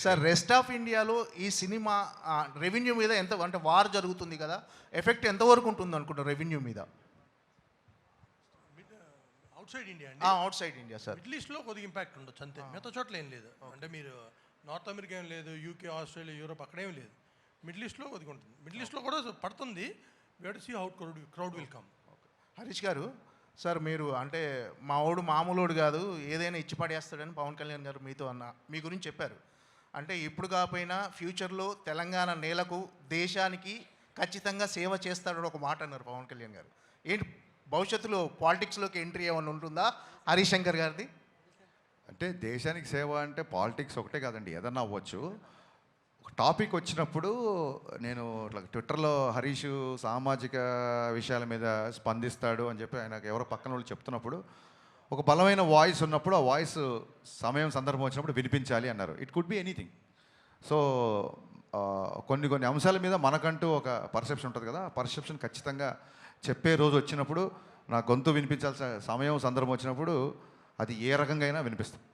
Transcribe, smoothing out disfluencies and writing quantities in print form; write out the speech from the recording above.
Sir rest of ఇండియాలో ఈ cinema revenue మీద ఎంత అంటే వార్ జరుగుతుంది కదా, ఎఫెక్ట్ ఎంతవరకు ఉంటుంది అనుకుంటారు రెవెన్యూ మీద? అవుట్ సైడ్ ఇండియా అండి, outside India sir. Middle ఈస్ట్లో కొద్దిగా ఇంపాక్ట్ ఉండొచ్చు అంతే, మిగతా చోట్ల ఏం లేదు. అంటే మీరు నార్త్ అమెరికా ఏం లేదు, యూకే, ఆస్ట్రేలియా, యూరోప్ అక్కడేం లేదు. మిడిల్ ఈస్ట్లో కొద్దిగా ఉంటుంది. మిడిల్ ఈస్ట్లో కూడా పడుతుంది. We have to see how crowd will come. Harish గారు, సార్ మీరు అంటే మావాడు మామూలుడు కాదు, ఏదైనా ఇచ్చి పడేస్తాడని పవన్ కళ్యాణ్ గారు మీతో మీ గురించి చెప్పారు. అంటే ఇప్పుడు కాకపోయినా ఫ్యూచర్లో తెలంగాణ నేలకు, దేశానికి ఖచ్చితంగా సేవ చేస్తాడని ఒక మాట అన్నారు పవన్ కళ్యాణ్ గారు. ఏంటి భవిష్యత్తులో పాలిటిక్స్లోకి ఎంట్రీ ఏమైనా ఉంటుందా హరిశంకర్ గారిది? అంటే దేశానికి సేవ అంటే పాలిటిక్స్ ఒకటే కాదండి, ఏదన్నా అవ్వచ్చు. ఒక టాపిక్ వచ్చినప్పుడు నేను ఇట్లా ట్విట్టర్లో హరీష్ సామాజిక విషయాల మీద స్పందిస్తాడు అని చెప్పి ఆయనకు ఎవరో పక్కన వాళ్ళు చెప్తున్నప్పుడు ఒక బలమైన వాయిస్ ఉన్నప్పుడు ఆ వాయిస్ సమయం సందర్భం వచ్చినప్పుడు వినిపించాలి అన్నారు. It could be anything. So కొన్ని అంశాల మీద మనకంటూ ఒక పర్సెప్షన్ ఉంటుంది కదా, ఆ పర్సెప్షన్ ఖచ్చితంగా చెప్పే రోజు వచ్చినప్పుడు, నా గొంతు వినిపించాల్సిన సమయం సందర్భం వచ్చినప్పుడు అది ఏ రకంగా అయినా వినిపిస్తుంది.